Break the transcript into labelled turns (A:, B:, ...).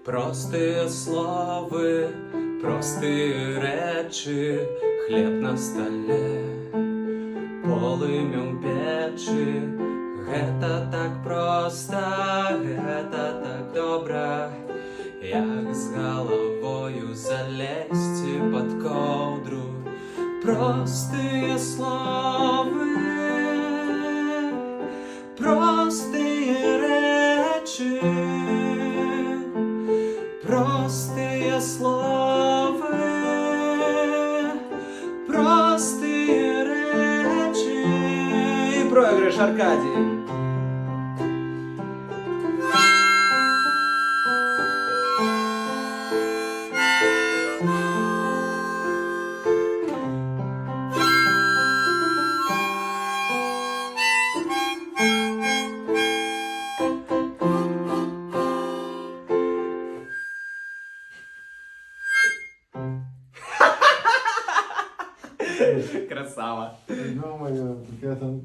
A: Прості слова, прості речі, хліб на столі, полым'ям печі. Гэта так просто, гэта так добра, як з головою залезти под ковдру. Простые слова, простые речі, простые слова, простые речі. І проіграш Аркадій. Красава.
B: Ё-моё, так я там